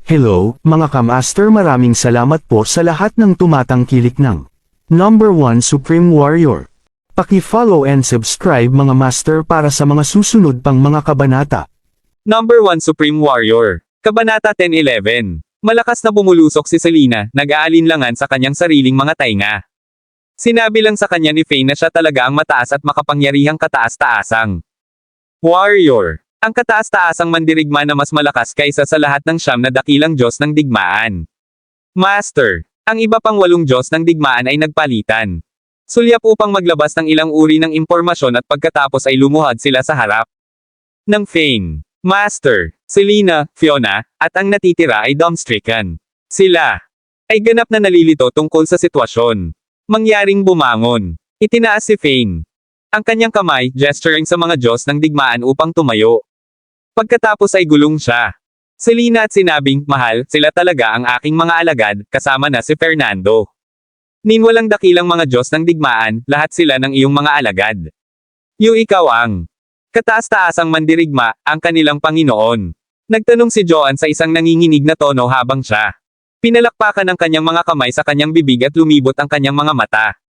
Hello, mga kamaster, maraming salamat po sa lahat ng tumatangkilik ng Number 1 Supreme Warrior. Paki-follow and subscribe mga master para sa mga susunod pang mga kabanata. Number 1 Supreme Warrior. Kabanata 10-11. Malakas na bumulusok si Selena, nag-aalinlangan sa kanyang sariling mga tainga. Sinabi lang sa kanya ni Faye na siya talaga ang mataas at makapangyarihang kataas-taasang Warrior. Ang kataas-taasang mandirigma na mas malakas kaysa sa lahat ng siyam na dakilang Diyos ng digmaan. Master. Ang iba pang 8 Diyos ng digmaan ay nagpalitan. Sulyap upang maglabas ng ilang uri ng impormasyon at pagkatapos ay lumuhad sila sa harap ng Fane. Master, Selena, Fiona, at ang natitira ay dumbstricken. Sila ay ganap na nalilito tungkol sa sitwasyon. Mangyaring bumangon. Itinaas si Fane ang kanyang kamay, gesturing sa mga Diyos ng digmaan upang tumayo. Pagkatapos ay gulong siya. Selena at sinabing, mahal, sila talaga ang aking mga alagad, kasama na si Fernando. Ninwalang dakilang mga Diyos ng digmaan, lahat sila ng iyong mga alagad. Ikaw ang kataas-taasang mandirigma, ang kanilang Panginoon. Nagtanong si Joan sa isang nanginginig na tono habang siya pinalakpakan ng kanyang mga kamay sa kanyang bibig at lumibot ang kanyang mga mata.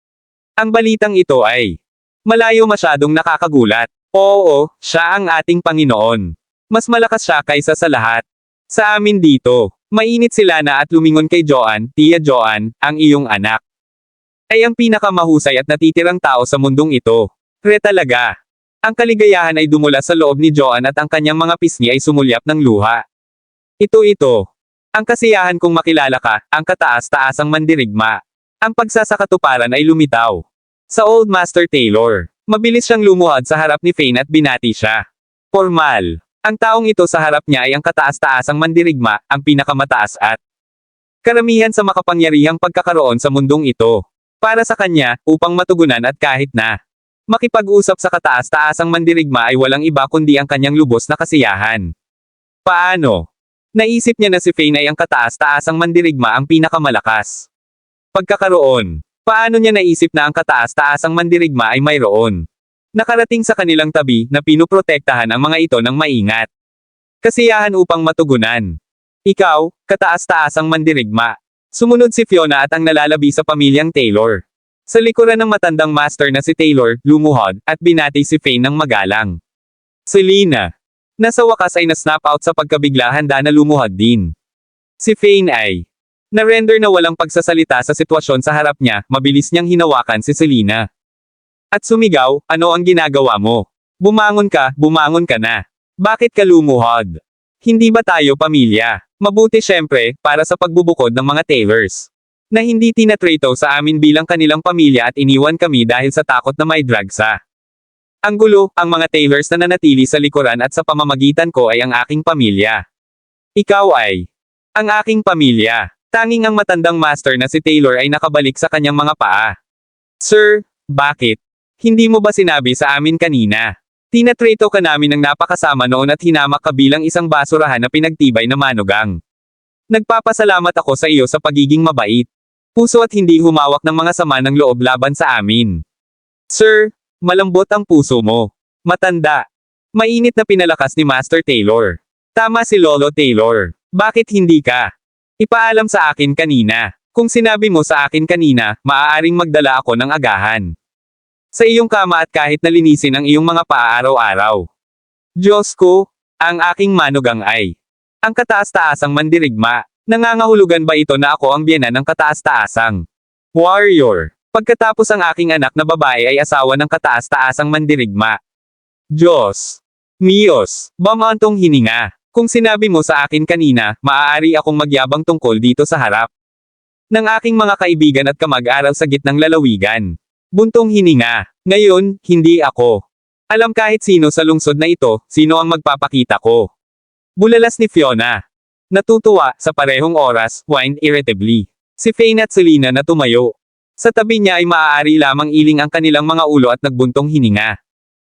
Ang balitang ito ay malayo masyadong nakakagulat. Oo, siya ang ating Panginoon. Mas malakas siya kaysa sa lahat. Sa amin dito, mainit si Lana at lumingon kay Joan, Tia Joan, ang iyong anak ay ang pinakamahusay at natitirang tao sa mundong ito. Talaga. Ang kaligayahan ay dumula sa loob ni Joan at ang kanyang mga pisngi ay sumulyap ng luha. Ito. Ang kasiyahan kong makilala ka, ang kataas-taasang mandirigma. Ang pagsasakatuparan ay lumitaw sa Old Master Taylor. Mabilis siyang lumuhad sa harap ni Fane at binati siya. Formal. Ang taong ito sa harap niya ay ang kataas-taasang mandirigma, ang pinakamataas at karamihan sa makapangyarihang pagkakaroon sa mundong ito. Para sa kanya, upang matugunan at kahit na makipag-usap sa kataas-taasang mandirigma ay walang iba kundi ang kanyang lubos na kasiyahan. Paano? Naisip niya na si Fane ay ang kataas-taasang mandirigma ang pinakamalakas pagkakaroon. Paano niya naisip na ang kataas-taasang mandirigma ay mayroon nakarating sa kanilang tabi na pinuprotektahan ang mga ito ng maingat? Kasiyahan upang matugunan. Ikaw, kataas-taasang mandirigma. Sumunod si Fiona at ang nalalabi sa pamilyang Taylor. Sa likuran ng matandang master na si Taylor, lumuhod, at binati si Fane ng magalang. Selena. Nasa wakas ay na-snap out sa pagkabigla, handa na lumuhod din. Si Fane ay na-render na walang pagsasalita sa sitwasyon sa harap niya, mabilis niyang hinawakan si Selena. At sumigaw, ano ang ginagawa mo? Bumangon ka na. Bakit ka lumuhod? Hindi ba tayo pamilya? Mabuti syempre, para sa pagbubukod ng mga Taylors na hindi tinatrato sa amin bilang kanilang pamilya at iniwan kami dahil sa takot na may drug sa ang gulo, ang mga Taylors na nanatili sa likuran at sa pamamagitan ko ay ang aking pamilya. Ikaw ay ang aking pamilya. Tanging ang matandang master na si Taylor ay nakabalik sa kanyang mga paa. Sir, bakit? Hindi mo ba sinabi sa amin kanina? Tinatrato ka namin ng napakasama noon at hinamak ka bilang isang basurahan na pinagtibay na manugang. Nagpapasalamat ako sa iyo sa pagiging mabait. Puso at hindi humawak ng mga sama ng loob laban sa amin. Sir, malambot ang puso mo. Matanda. Mainit na pinalakas ni Master Taylor. Tama si Lolo Taylor. Bakit hindi ka ipaalam sa akin kanina? Kung sinabi mo sa akin kanina, maaaring magdala ako ng agahan sa iyong kama at kahit nalinisin ang iyong mga paa araw-araw. Diyos ko, ang aking manugang ay ang kataas-taasang mandirigma. Nangangahulugan ba ito na ako ang biyenan ng kataas-taasang warrior? Pagkatapos ang aking anak na babae ay asawa ng kataas-taasang mandirigma. Diyos Miyos, bamantong hininga. Kung sinabi mo sa akin kanina, maaari akong magyabang tungkol dito sa harap ng aking mga kaibigan at kamag-aral sa gitnang lalawigan. Buntong hininga. Ngayon, hindi ako alam kahit sino sa lungsod na ito, sino ang magpapakita ko. Bulalas ni Fiona. Natutuwa, sa parehong oras, whined irritably si Fane at Selena na tumayo. Sa tabi niya ay maaari lamang iling ang kanilang mga ulo at nagbuntong hininga.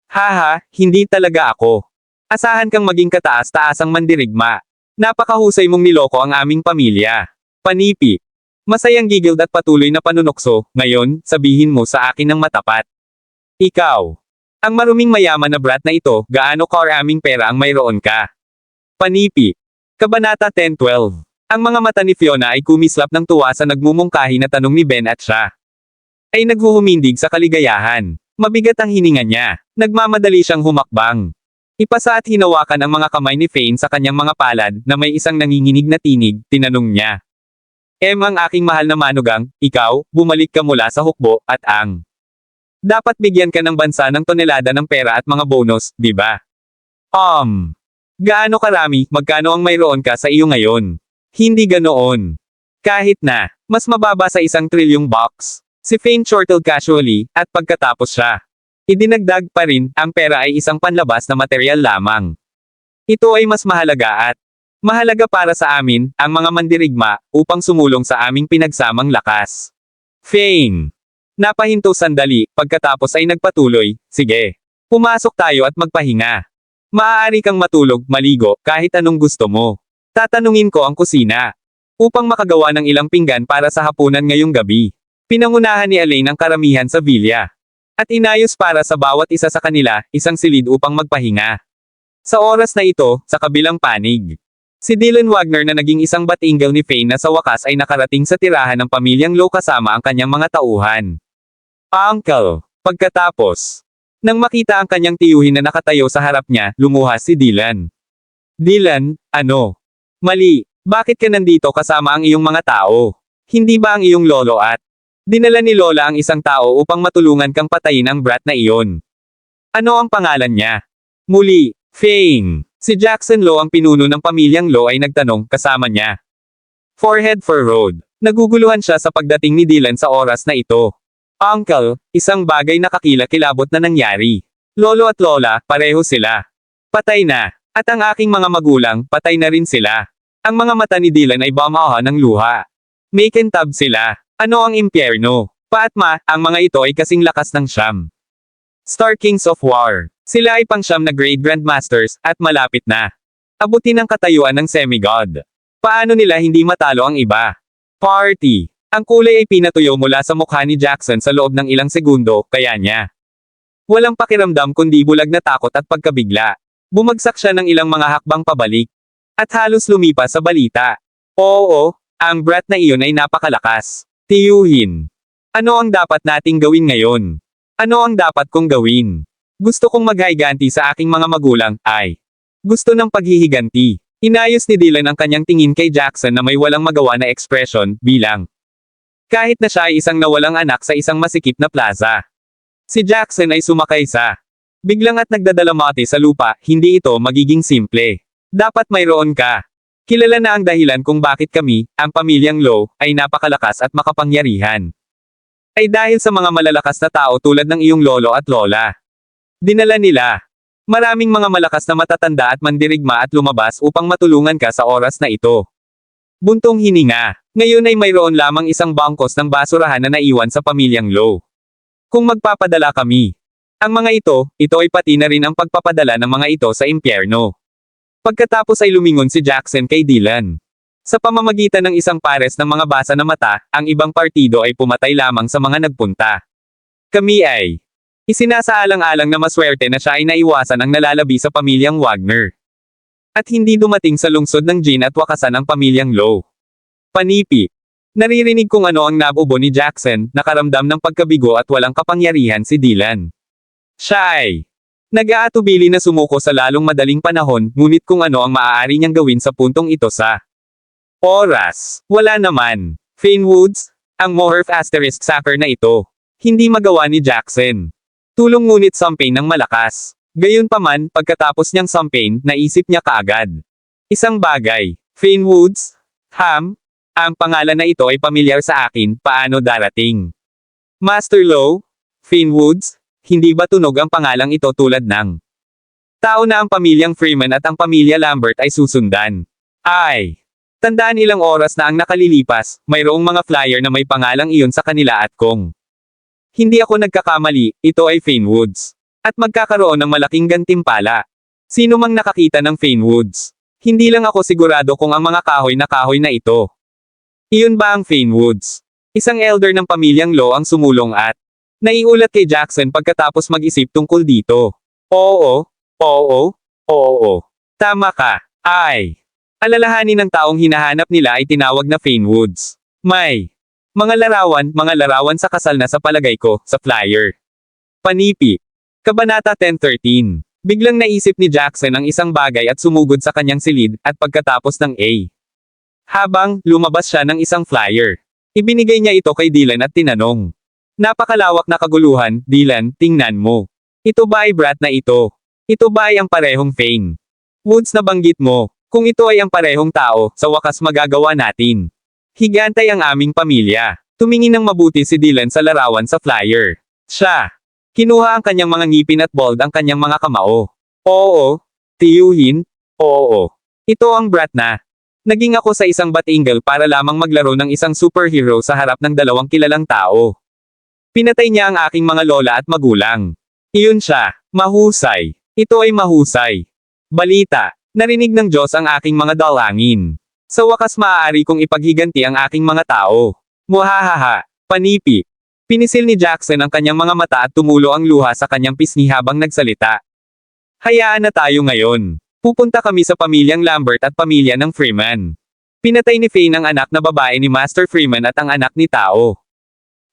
Haha, hindi talaga ako. Asahan kang maging kataas-taasang mandirigma. Napakahusay mong niloko ang aming pamilya. Panipi. Masayang gigiled at patuloy na panunokso, ngayon, sabihin mo sa akin ng matapat. Ikaw ang maruming mayaman na brat na ito, gaano karaming pera ang mayroon ka? Panipi. Kabanata 10-12. Ang mga mata ni Fiona ay kumislap ng tuwa sa nagmumungkahi na tanong ni Ben at siya ay naghuhumindig sa kaligayahan. Mabigat ang hininga niya. Nagmamadali siyang humakbang. Ipasa at hinawakan ang mga kamay ni Fane sa kanyang mga palad na may isang nanginginig na tinig, tinanong niya. Ang aking mahal na manugang, ikaw, bumalik ka mula sa hukbo, at dapat bigyan ka ng bansa ng tonelada ng pera at mga bonus, di ba? Gaano karami, magkano ang mayroon ka sa iyo ngayon? Hindi ganoon. Kahit na, mas mababa sa 1 trilyong box. Si Fane chortled casually, at pagkatapos siya. Idinagdag pa rin, ang pera ay isang panlabas na materyal lamang. Ito ay mas mahalaga at mahalaga para sa amin, ang mga mandirigma, upang sumulong sa aming pinagsamang lakas. Fane. Napahinto sandali, pagkatapos ay nagpatuloy, sige. Pumasok tayo at magpahinga. Maaari kang matulog, maligo, kahit anong gusto mo. Tatanungin ko ang kusina. Upang makagawa ng ilang pinggan para sa hapunan ngayong gabi. Pinangunahan ni Elaine ang karamihan sa villa. At inayos para sa bawat isa sa kanila, isang silid upang magpahinga. Sa oras na ito, sa kabilang panig. Si Dylan Wagner na naging isang batinggel ni Fane na sa wakas ay nakarating sa tirahan ng pamilyang Low kasama ang kanyang mga tauhan. Uncle. Pagkatapos, nang makita ang kanyang tiyuhin na nakatayo sa harap niya, lumuhas si Dylan. Dylan, ano? Mali, bakit ka nandito kasama ang iyong mga tao? Hindi ba ang iyong lolo at dinala ni Lola ang isang tao upang matulungan kang patayin ang brat na iyon? Ano ang pangalan niya? Muli, Fane. Si Jackson Low ang pinuno ng pamilyang Low ay nagtanong, kasama niya. Forehead furrowed. Naguguluhan siya sa pagdating ni Dylan sa oras na ito. Uncle, isang bagay na kakilakilabot na nangyari. Lolo at Lola, pareho sila. Patay na. At ang aking mga magulang, patay na rin sila. Ang mga mata ni Dylan ay bamaha ng luha. May kintab sila. Ano ang impyerno? Paatma, ang mga ito ay kasing lakas ng Siyam. Star Kings of War. Sila ay pang-Siyam na Great Grandmasters, at malapit na abutin ang katayuan ng Semigod. Paano nila hindi matalo ang iba? Party. Ang kulay ay pinatuyo mula sa mukha ni Jackson sa loob ng ilang segundo, kaya niya walang pakiramdam kundi bulag na takot at pagkabigla. Bumagsak siya ng ilang mga hakbang pabalik. At halos lumipas sa balita. Oo, ang brat na iyon ay napakalakas. Tiyuhin. Ano ang dapat nating gawin ngayon? Ano ang dapat kong gawin? Gusto kong maghiganti sa aking mga magulang, ay gusto ng paghihiganti. Inayos ni Dylan ang kanyang tingin kay Jackson na may walang magawa na ekspresyon, bilang kahit na siya ay isang nawalang anak sa isang masikip na plaza. Si Jackson ay sumakay sa biglang at nagdadalamati sa lupa, hindi ito magiging simple. Dapat mayroon ka. Kilala na ang dahilan kung bakit kami, ang pamilyang Low, ay napakalakas at makapangyarihan. Ay dahil sa mga malalakas na tao tulad ng iyong lolo at lola. Dinala nila maraming mga malakas na matatanda at mandirigma at lumabas upang matulungan ka sa oras na ito. Buntong hininga. Ngayon ay mayroon lamang isang bangkos ng basurahan na naiwan sa pamilyang Low. Kung magpapadala kami. Ang mga ito ay pati na rin ang pagpapadala ng mga ito sa impyerno. Pagkatapos ay lumingon si Jackson kay Dylan. Sa pamamagitan ng isang pares ng mga basa na mata, ang ibang partido ay pumatay lamang sa mga nagpunta. Kami ay isinasaalang-alang na maswerte na siya ay naiwasan ang nalalabi sa pamilyang Wagner. At hindi dumating sa lungsod ng Jean at wakasan ang pamilyang Low. Panipi. Naririnig kung ano ang nabubo ni Jackson, nakaramdam ng pagkabigo at walang kapangyarihan si Dylan. Siya ay nag-aatubili na sumuko sa lalong madaling panahon, ngunit kung ano ang maaari niyang gawin sa puntong ito sa oras. Wala naman. Fane Woods, ang Mohurf asterisk sacker na ito. Hindi magawa ni Jackson. Tulong ngunit sampain ng malakas. Gayunpaman, pagkatapos niyang sampain, naisip niya kaagad isang bagay. Fane Woods, ang pangalan na ito ay pamilyar sa akin, paano darating? Master Low, Fane Woods, hindi ba tunog ang pangalang ito tulad ng tao na ang pamilyang Freeman at ang pamilya Lambert ay susundan? Ay! Tandaan ilang oras na ang nakalilipas, mayroong mga flyer na may pangalang iyon sa kanila at kung hindi ako nagkakamali, ito ay Fane Woods. At magkakaroon ng malaking gantimpala. Sino mang nakakita ng Fane Woods? Hindi lang ako sigurado kung ang mga kahoy na ito. Iyon ba ang Fane Woods? Isang elder ng pamilyang Low ang sumulong at naiulat kay Jackson pagkatapos mag-isip tungkol dito. Oo. Tama ka. Ay. Alalahanin ng taong hinahanap nila ay tinawag na Fane Woods. May mga larawan sa kasal na sa palagay ko, sa flyer. Panipi. Kabanata 10:13. Biglang naisip ni Jackson ang isang bagay at sumugod sa kanyang silid, at pagkatapos ng A. Habang, lumabas siya ng isang flyer. Ibinigay niya ito kay Dylan at tinanong. Napakalawak na kaguluhan, Dylan, tingnan mo. Ito ba ay brat na ito? Ito ba ay ang parehong Fane Woods na banggit mo? Kung ito ay ang parehong tao, sa wakas magagawa natin. Higantay ang aming pamilya. Tumingin ng mabuti si Dylan sa larawan sa flyer. Siya. Kinuha ang kanyang mga ngipin at bald ang kanyang mga kamao. Oo. Tiyuhin? Oo. Ito ang brat na. Naging ako sa isang Bat-Angel para lamang maglaro ng isang superhero sa harap ng dalawang kilalang tao. Pinatay niya ang aking mga lola at magulang. Iyon siya. Mahusay. Ito ay mahusay. Balita. Narinig ng Diyos ang aking mga dalangin. Sa wakas maaari kong ipaghiganti ang aking mga tao. Muhahaha. Panipi. Pinisil ni Jackson ang kanyang mga mata at tumulo ang luha sa kanyang pisngi habang nagsalita. Hayaan na tayo ngayon. Pupunta kami sa pamilyang Lambert at pamilya ng Freeman. Pinatay ni Fane ang anak na babae ni Master Freeman at ang anak ni Tao.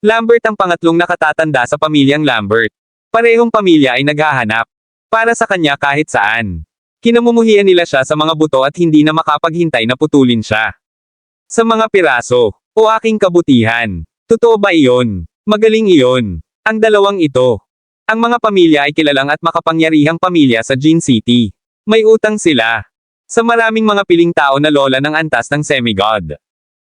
Lambert ang pangatlong nakatatanda sa pamilyang Lambert. Parehong pamilya ay naghahanap para sa kanya kahit saan. Kinamumuhian nila siya sa mga buto at hindi na makapaghintay na putulin siya. Sa mga piraso, o aking kabutihan. Totoo ba iyon? Magaling iyon. Ang dalawang ito. Ang mga pamilya ay kilalang at makapangyarihang pamilya sa Gene City. May utang sila sa maraming mga piling tao na lola ng antas ng semigod.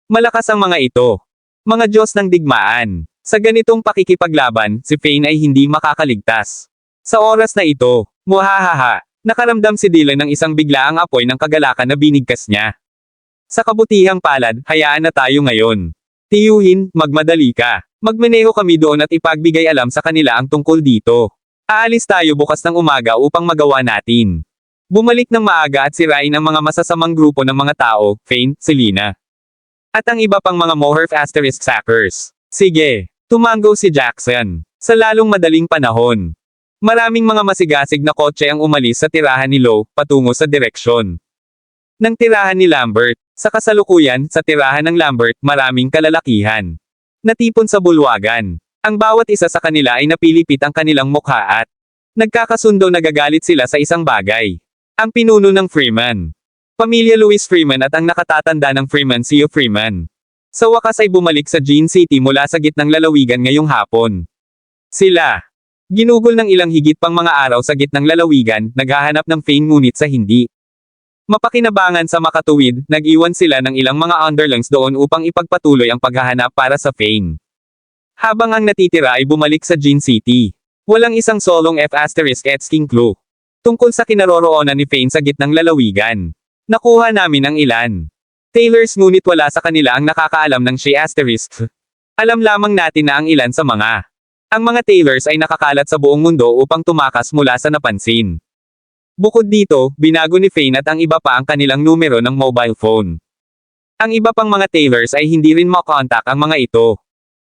Malakas ang mga ito. Mga Diyos ng digmaan. Sa ganitong pakikipaglaban, si Fane ay hindi makakaligtas. Sa oras na ito, muhahaha. Nakaramdam si Dylan ng isang biglaang apoy ng kagalakan na binigkas niya. Sa kabutihang palad, hayaan na tayo ngayon. Tiyuhin, magmadali ka. Magmaneho kami doon at ipagbigay alam sa kanila ang tungkol dito. Aalis tayo bukas ng umaga upang magawa natin. Bumalik ng maaga at sirain ang mga masasamang grupo ng mga tao, Fane, Selina. At ang iba pang mga Mohurf asterisk sackers. Sige, tumango si Jackson. Sa lalong madaling panahon. Maraming mga masigasig na kotse ang umalis sa tirahan ni Lowe, patungo sa direksyon ng tirahan ni Lambert. Sa kasalukuyan, sa tirahan ng Lambert, maraming kalalakihan. Natipon sa bulwagan. Ang bawat isa sa kanila ay napilipit ang kanilang mukha at nagkakasundo nagagalit sila sa isang bagay. Ang pinuno ng Freeman. Pamilya Louis Freeman at ang nakatatanda ng Freeman Theo Freeman. Sa wakas ay bumalik sa Gene City mula sa gitnang lalawigan ngayong hapon. Sila. Ginugol ng ilang higit pang mga araw sa gitnang lalawigan, naghahanap ng Fane ngunit sa hindi. Mapakinabangan sa makatuwid, nag-iwan sila ng ilang mga underlings doon upang ipagpatuloy ang paghahanap para sa Fane. Habang ang natitira ay bumalik sa Gene City. Walang isang solong F***king clue. Tungkol sa kinaroroonan ni Fane sa gitnang lalawigan. Nakuha namin ang ilan. Tailors ngunit wala sa kanila ang nakakaalam ng She**. Alam lamang natin na ang ilan sa mga. Ang mga Tailors ay nakakalat sa buong mundo upang tumakas mula sa napansin. Bukod dito, binago ni Fane at ang iba pa ang kanilang numero ng mobile phone. Ang iba pang mga Tailors ay hindi rin makontak ang mga ito.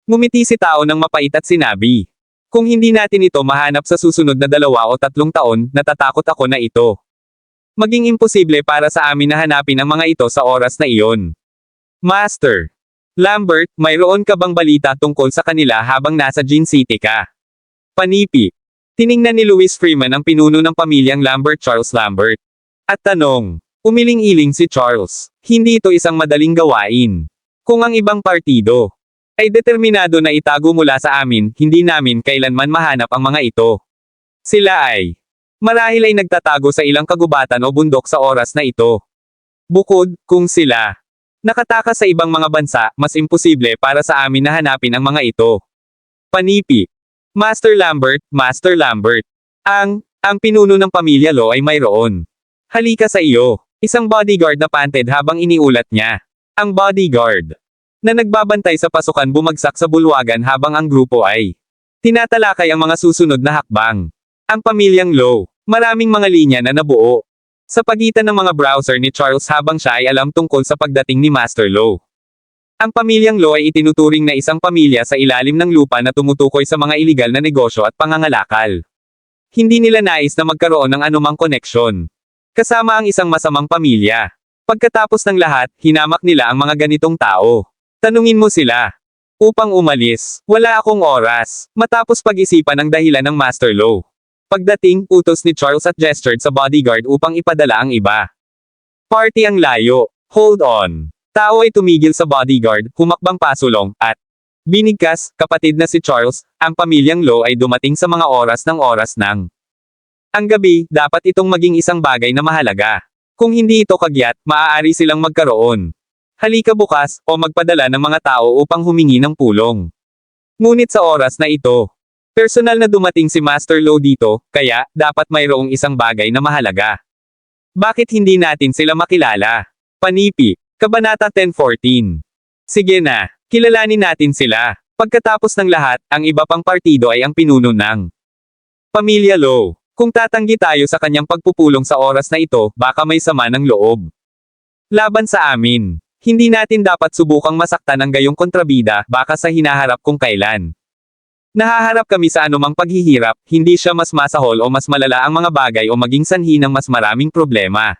Ngumiti si Tao ng mapait at sinabi, kung hindi natin ito mahanap sa susunod na 2 o 3 taon, natatakot ako na ito. Maging imposible para sa amin na hanapin ang mga ito sa oras na iyon. Master Lambert, mayroon ka bang balita tungkol sa kanila habang nasa Gene City ka? Panipi. Tiningnan ni Louis Freeman ang pinuno ng pamilyang Lambert, Charles Lambert. At tanong, umiling-iling si Charles, hindi ito isang madaling gawain. Kung ang ibang partido ay determinado na itago mula sa amin, hindi namin kailanman mahanap ang mga ito. Sila ay marahil ay nagtatago sa ilang kagubatan o bundok sa oras na ito. Bukod, kung sila nakatakas sa ibang mga bansa, mas imposible para sa amin na hanapin ang mga ito. Panipi. Master Lambert. Ang pinuno ng pamilya Lo ay mayroon. Halika sa iyo. Isang bodyguard na panted habang iniulat niya. Ang bodyguard na nagbabantay sa pasukan bumagsak sa bulwagan habang ang grupo ay tinatalakay ang mga susunod na hakbang. Ang pamilyang Lo, maraming mga linya na nabuo sa pagitan ng mga browser ni Charles habang siya ay alam tungkol sa pagdating ni Master Lo. Ang pamilyang Lo ay itinuturing na isang pamilya sa ilalim ng lupa na tumutukoy sa mga iligal na negosyo at pangangalakal. Hindi nila nais na magkaroon ng anumang koneksyon kasama ang isang masamang pamilya. Pagkatapos ng lahat, hinamak nila ang mga ganitong tao. Tanungin mo sila. Upang umalis, wala akong oras. Matapos pag-isipan ang dahilan ng Master Lo. Pagdating, utos ni Charles at gestured sa bodyguard upang ipadala ang iba. Party ang layo. Hold on. Tao ay tumigil sa bodyguard, humakbang pasulong, at binigkas, kapatid na si Charles, ang pamilyang Lo ay dumating sa mga oras ng. Ang gabi, dapat itong maging isang bagay na mahalaga. Kung hindi ito kagyat, maaari silang magkaroon. Halika bukas, o magpadala ng mga tao upang humingi ng pulong. Ngunit sa oras na ito, personal na dumating si Master Lo dito, kaya, dapat mayroong isang bagay na mahalaga. Bakit hindi natin sila makilala? Panipi, Kabanata 10:14. Sige na, kilalanin natin sila. Pagkatapos ng lahat, ang iba pang partido ay ang pinuno ng Pamilya Lo. Kung tatanggi tayo sa kanyang pagpupulong sa oras na ito, baka may sama ng loob. Laban sa amin. Hindi natin dapat subukang masaktan ang gayong kontrabida, baka sa hinaharap kung kailan. Nahaharap kami sa anumang paghihirap, hindi siya mas masahol o mas malala ang mga bagay o maging sanhi ng mas maraming problema.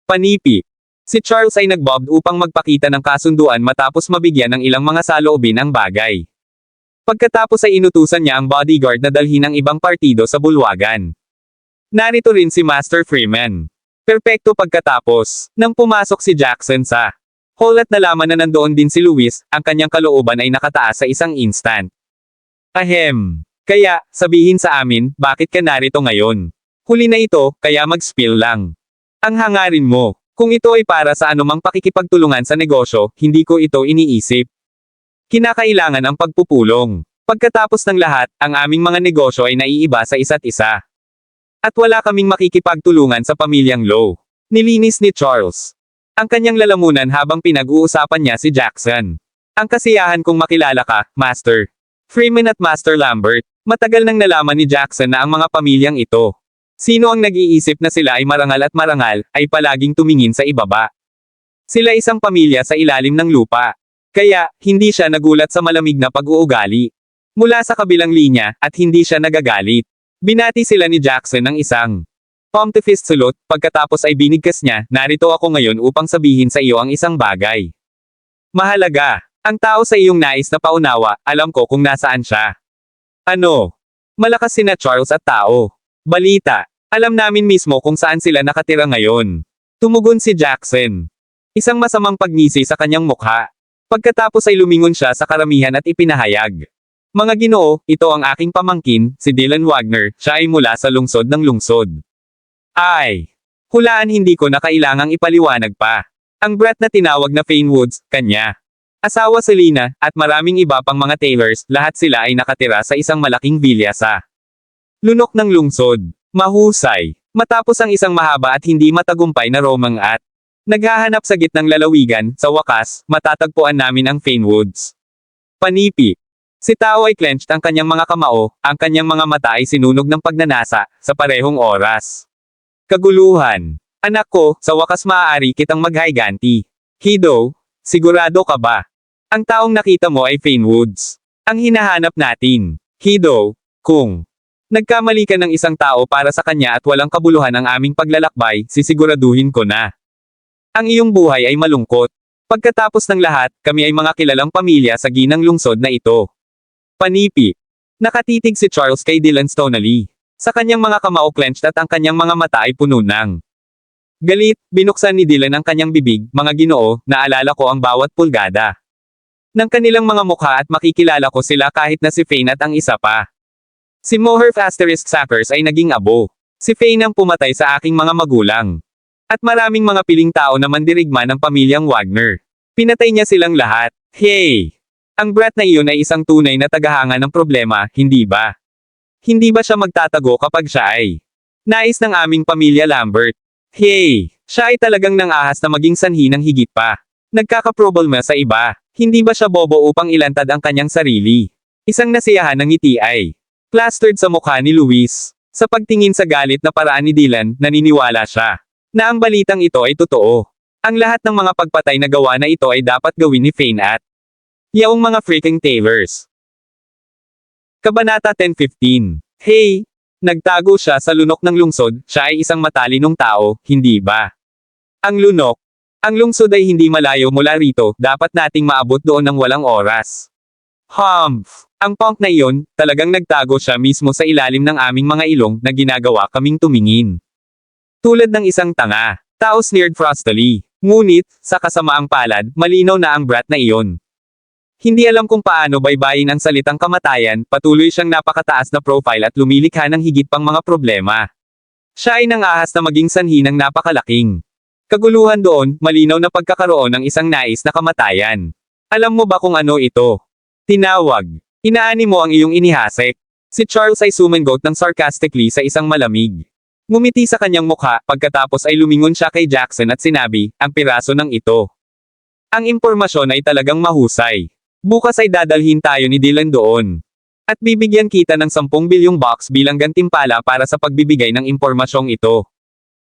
Panipi. Si Charles ay nagbob upang magpakita ng kasunduan matapos mabigyan ng ilang mga saloobin ang bagay. Pagkatapos ay inutusan niya ang bodyguard na dalhin ang ibang partido sa bulwagan. Narito rin si Master Freeman. Perpekto pagkatapos, nang pumasok si Jackson sa hall at nalaman na nandoon din si Luis, ang kanyang kalooban ay nakataas sa isang instant. Ahem. Kaya, sabihin sa amin, bakit ka narito ngayon? Huli na ito, kaya mag-spill lang. Ang hangarin mo, kung ito ay para sa anumang pakikipagtulungan sa negosyo, hindi ko ito iniisip. Kinakailangan ang pagpupulong. Pagkatapos ng lahat, ang aming mga negosyo ay naiiba sa isa't isa. At wala kaming makikipagtulungan sa pamilyang Lo. Nilinis ni Charles ang kanyang lalamunan habang pinag-uusapan niya si Jackson. Ang kasiyahan kong makilala ka, Master Freeman at Master Lambert. Matagal nang nalaman ni Jackson na ang mga pamilyang ito. Sino ang nag-iisip na sila ay marangal at marangal, ay palaging tumingin sa ibaba. Sila isang pamilya sa ilalim ng lupa. Kaya, hindi siya nagulat sa malamig na pag-uugali. Mula sa kabilang linya, at hindi siya nagagalit. Binati sila ni Jackson ng isang palm to fist salute, pagkatapos ay binigkas niya, narito ako ngayon upang sabihin sa iyo ang isang bagay. Mahalaga. Ang tao sa iyong nais na paunawa, alam ko kung nasaan siya. Ano? Malakas sina Charles at tao. Balita. Alam namin mismo kung saan sila nakatira ngayon. Tumugon si Jackson. Isang masamang pagngisi sa kanyang mukha. Pagkatapos ay lumingon siya sa karamihan at ipinahayag. Mga Ginoo, ito ang aking pamangkin, si Dylan Wagner, siya ay mula sa lungsod ng lungsod. Ay! Hulaan hindi ko na kailangang ipaliwanag pa. Ang brat na tinawag na Fane Woods, kanya. Asawa si Lina, at maraming iba pang mga Taylors, lahat sila ay nakatira sa isang malaking vilya sa lunok ng lungsod. Mahusay. Matapos ang isang mahaba at hindi matagumpay na romang at naghahanap sa gitnang lalawigan, sa wakas, matatagpuan namin ang Fane Woods. Panipi. Si Tao ay clenched ang kanyang mga kamao, ang kanyang mga mata ay sinunog ng pagnanasa, sa parehong oras. Kaguluhan. Anak ko, sa wakas maaari kitang maghayganti. Hido, sigurado ka ba? Ang taong nakita mo ay Fane Woods. Ang hinahanap natin. Hido, kung nagkamali ka ng isang tao para sa kanya at walang kabuluhan ang aming paglalakbay, sisiguraduhin ko na ang iyong buhay ay malungkot. Pagkatapos ng lahat, kami ay mga kilalang pamilya sa ginang lungsod na ito. Panipi. Nakatitig si Charles kay Dylan stonily. Sa kanyang mga kamao clenched at ang kanyang mga mata ay puno ng galit. Binuksan ni Dylan ang kanyang bibig, mga Ginoo, naalala ko ang bawat pulgada ng kanilang mga mukha at makikilala ko sila kahit na si Fane at ang isa pa. Si Moherf Asterisk Sackers ay naging abo. Si Fane ang pumatay sa aking mga magulang. At maraming mga piling tao na mandirigma ng pamilyang Wagner. Pinatay niya silang lahat. Hey! Ang brat na iyon ay isang tunay na tagahanga ng problema, hindi ba? Hindi ba siya magtatago kapag siya ay nais ng aming pamilya Lambert? Hey! Siya ay talagang nang-ahas na maging sanhi ng higit pa. Nagkakaproblema sa iba. Hindi ba siya bobo upang ilantad ang kanyang sarili? Isang nasiyahan ng ngiti ay plastered sa mukha ni Luis. Sa pagtingin sa galit na paraan ni Dylan, naniniwala siya na ang balitang ito ay totoo. Ang lahat ng mga pagpatay na gawa na ito ay dapat gawin ni Fane at yaong mga freaking Taylors. Kabanata 10:15. Hey! Nagtago siya sa lunok ng lungsod, siya ay isang matalinong tao, hindi ba? Ang lunok. Ang lungsod ay hindi malayo mula rito, dapat nating maabot doon ng walang oras. Humph! Ang punk na iyon, talagang nagtago siya mismo sa ilalim ng aming mga ilong na ginagawa kaming tumingin. Tulad ng isang tanga, tao sneered frostily. Ngunit, sa kasamaang palad, malinaw na ang brat na iyon. Hindi alam kung paano baybayin ang salitang kamatayan, patuloy siyang napakataas na profile at lumilikha ng higit pang mga problema. Siya ay nangahas na maging sanhi ng napakalaking kaguluhan doon, malinaw na pagkakaroon ng isang nais na kamatayan. Alam mo ba kung ano ito? Tinawag. Inaani mo ang iyong inihasik. Si Charles ay sumangot ng sarcastically sa isang malamig. Ngumiti sa kanyang mukha, pagkatapos ay lumingon siya kay Jackson at sinabi, ang piraso ng ito. Ang impormasyon ay talagang mahusay. Bukas ay dadalhin tayo ni Dylan doon. At bibigyan kita ng 10 bilyong bucks bilang gantimpala para sa pagbibigay ng impormasyong ito.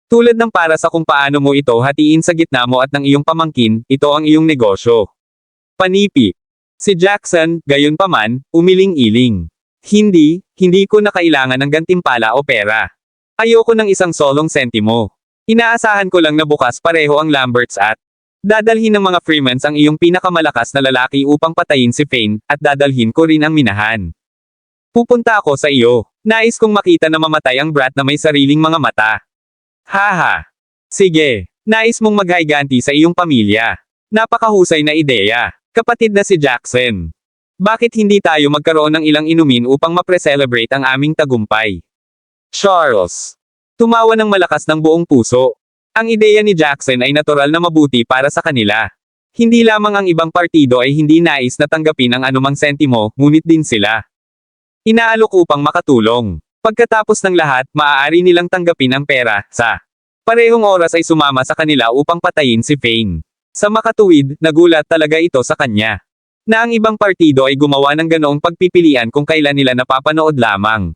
Tulad ng para sa kung paano mo ito hatiin sa gitna mo at ng iyong pamangkin, ito ang iyong negosyo. Panipi. Si Jackson, gayunpaman, umiling-iling. Hindi ko na kailangan ng gantimpala o pera. Ayoko ng isang solong sentimo. Inaasahan ko lang na bukas pareho ang Lamberts at dadalhin ng mga Freemans ang iyong pinakamalakas na lalaki upang patayin si Fane, at dadalhin ko rin ang minahan. Pupunta ako sa iyo. Nais kong makita na mamatay ang brat na may sariling mga mata. Haha. Sige. Nais mong maghayganti sa iyong pamilya. Napakahusay na ideya. Kapatid na si Jackson. Bakit hindi tayo magkaroon ng ilang inumin upang mapre-celebrate ang aming tagumpay? Charles. Tumawa ng malakas ng buong puso. Ang ideya ni Jackson ay natural na mabuti para sa kanila. Hindi lamang ang ibang partido ay hindi nais na tanggapin ang anumang sentimo, ngunit din sila. Inaalok upang makatulong. Pagkatapos ng lahat, maaari nilang tanggapin ang pera, sa parehong oras ay sumama sa kanila upang patayin si Fane. Sa makatuwid, nagulat talaga ito sa kanya. Na ang ibang partido ay gumawa ng ganoong pagpipilian kung kailan nila napapanood lamang.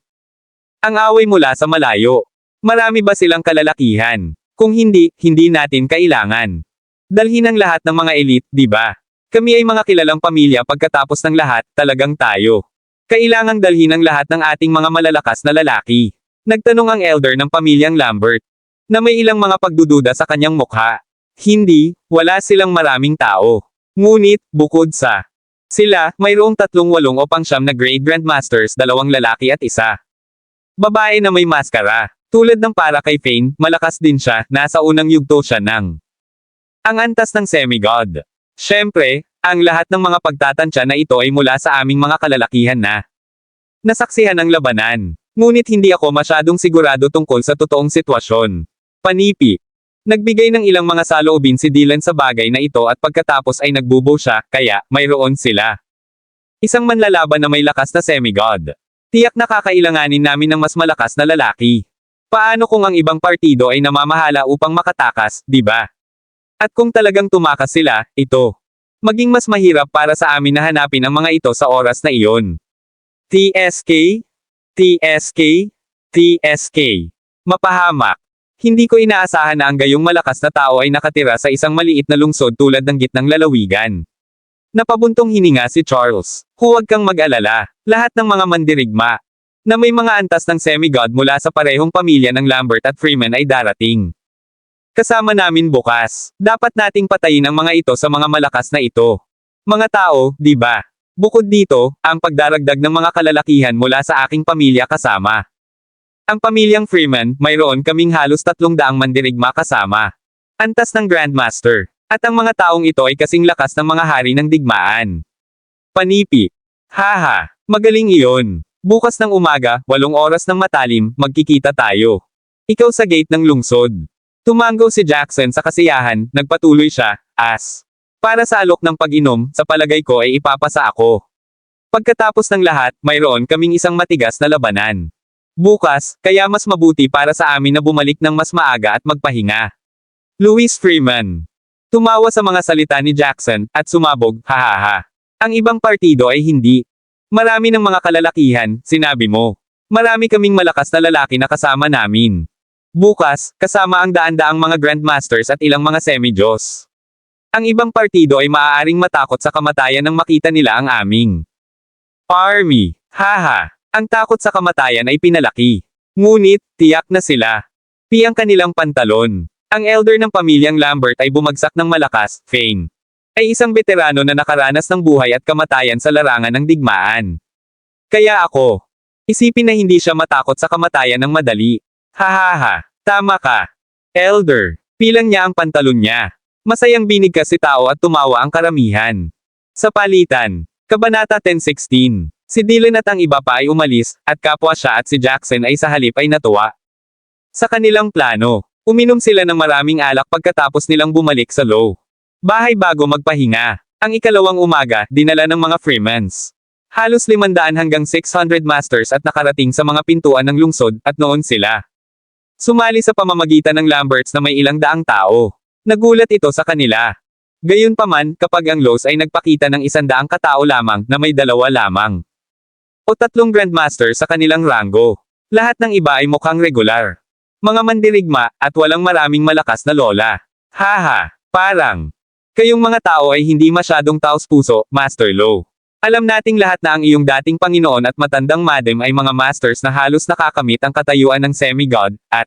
Ang away mula sa malayo. Marami ba silang kalalakihan? Kung hindi, hindi natin kailangan. Dalhin ang lahat ng mga elite, di ba? Kami ay mga kilalang pamilya pagkatapos ng lahat, talagang tayo. Kailangang dalhin ang lahat ng ating mga malalakas na lalaki. Nagtanong ang elder ng pamilyang Lambert. Na may ilang mga pagdududa sa kanyang mukha. Hindi, wala silang maraming tao. Ngunit, bukod sa sila, mayroong 38 o 9 na Great Grandmasters, 2 lalaki at 1 babae na may maskara. Tulad ng para kay Fane, malakas din siya, nasa unang yugto siya ng ang antas ng semi-god. Siyempre, ang lahat ng mga pagtatansya na ito ay mula sa aming mga kalalakihan na nasaksihan ng labanan. Ngunit hindi ako masyadong sigurado tungkol sa totoong sitwasyon. Panipi. Nagbigay ng ilang mga saloobin si Dylan sa bagay na ito at pagkatapos ay nagbubo siya, kaya, mayroon sila. Isang manlalaban na may lakas na semi-god. Tiyak na kakailanganin namin ng mas malakas na lalaki. Paano kung ang ibang partido ay namamahala upang makatakas, di ba? At kung talagang tumakas sila, ito. Maging mas mahirap para sa amin na hanapin ang mga ito sa oras na iyon. TSK? TSK? TSK. Mapahamak. Hindi ko inaasahan na ang gayong malakas na tao ay nakatira sa isang maliit na lungsod tulad ng gitnang lalawigan. Napabuntong hininga si Charles. Huwag kang mag-alala. Lahat ng mga mandirigma na may mga antas ng semi-god mula sa parehong pamilya ng Lambert at Freeman ay darating. Kasama namin bukas. Dapat nating patayin ang mga ito sa mga malakas na ito. Mga tao, di ba? Bukod dito, ang pagdaragdag ng mga kalalakihan mula sa aking pamilya kasama. Ang pamilyang Freeman, mayroon kaming halos 300 mandirigma kasama. Antas ng Grandmaster. At ang mga taong ito ay kasing lakas ng mga hari ng digmaan. Panipi. Haha, magaling iyon. Bukas ng umaga, 8 oras ng matalim, magkikita tayo. Ikaw sa gate ng lungsod. Tumango si Jackson sa kasiyahan, nagpatuloy siya, para sa alok ng pag-inom, sa palagay ko ay ipapasa ako. Pagkatapos ng lahat, mayroon kaming isang matigas na labanan. Bukas, kaya mas mabuti para sa amin na bumalik ng mas maaga at magpahinga. Louis Freeman. Tumawa sa mga salita ni Jackson, at sumabog, hahaha. Ang ibang partido ay hindi. Marami ng mga kalalakihan, sinabi mo. Marami kaming malakas na lalaki na kasama namin. Bukas, kasama ang daan-daang mga Grandmasters at ilang mga semi-Diyos. Ang ibang partido ay maaaring matakot sa kamatayan nang makita nila ang aming army. Haha. Ang takot sa kamatayan ay pinalaki. Ngunit, tiyak na sila. Piyang kanilang pantalon. Ang elder ng pamilyang Lambert ay bumagsak ng malakas, Fane. Ay isang veterano na nakaranas ng buhay at kamatayan sa larangan ng digmaan. Kaya ako, isipin na hindi siya matakot sa kamatayan ng madali. Hahaha, tama ka. Elder, pilang niya ang pantalon niya. Masayang binigkas si tao at tumawa ang karamihan. Sa palitan, Kabanata 10:16. Si Dylan at ang iba pa ay umalis, at kapwa siya at si Jackson ay sa halip ay natuwa. Sa kanilang plano, uminom sila ng maraming alak pagkatapos nilang bumalik sa low bahay bago magpahinga. Ang ikalawang umaga, dinala ng mga Freemans. Halos 500 hanggang 600 masters at nakarating sa mga pintuan ng lungsod, at noon sila sumali sa pamamagitan ng Lamberts na may ilang daang tao. Nagulat ito sa kanila. Gayunpaman, kapag ang Lows ay nagpakita ng 100 katao lamang na may 2 lamang o 3 Grandmaster sa kanilang ranggo. Lahat ng iba ay mukhang regular. Mga mandirigma, at walang maraming malakas na lola. Haha, parang kayong mga tao ay hindi masyadong taos-puso, Master Low. Alam nating lahat na ang iyong dating Panginoon at matandang Madam ay mga masters na halos nakakamit ang katayuan ng semi-god, at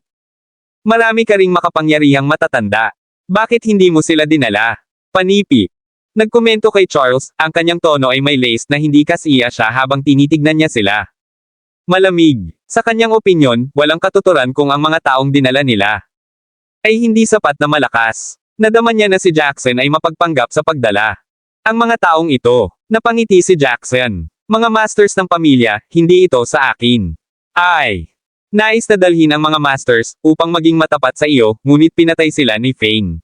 marami ka ring makapangyarihang matatanda. Bakit hindi mo sila dinala? Panipi. Nagkomento kay Charles, ang kanyang tono ay may lace na hindi kasiya siya habang tinitignan niya sila. Malamig. Sa kanyang opinyon, walang katuturan kung ang mga taong dinala nila ay hindi sapat na malakas. Nadama niya na si Jackson ay mapagpanggap sa pagdala. Ang mga taong ito, napangiti si Jackson. Mga masters ng pamilya, hindi ito sa akin. Ay. Nais na dalhin ang mga masters, upang maging matapat sa iyo, ngunit pinatay sila ni Fane.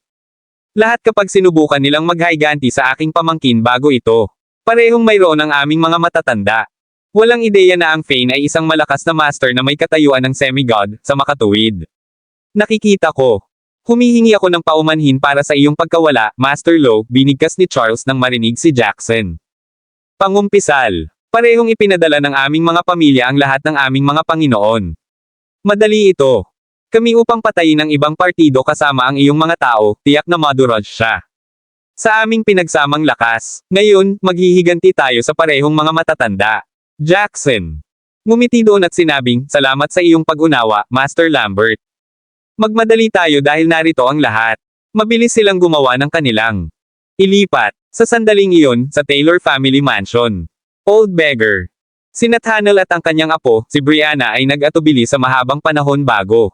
Lahat kapag sinubukan nilang maghayganti sa aking pamangkin bago ito. Parehong mayroon ang aming mga matatanda. Walang ideya na ang Fane ay isang malakas na master na may katayuan ng semi-god, sa makatuwid. Nakikita ko. Humihingi ako ng paumanhin para sa iyong pagkawala, Master Low, binigkas ni Charles nang marinig si Jackson. Pangumpisal. Parehong ipinadala ng aming mga pamilya ang lahat ng aming mga Panginoon. Madali ito. Kami upang patayin ang ibang partido kasama ang iyong mga tao, tiyak na maduraj siya. Sa aming pinagsamang lakas, ngayon, maghihiganti tayo sa parehong mga matatanda. Jackson. Ngumiti doon at sinabing, salamat sa iyong pag-unawa, Master Lambert. Magmadali tayo dahil narito ang lahat. Mabilis silang gumawa ng kanilang ilipat. Sa sandaling iyon, sa Taylor Family Mansion. Old Beggar. Si Nathaniel at ang kanyang apo, si Brianna ay nag-atubili sa mahabang panahon bago.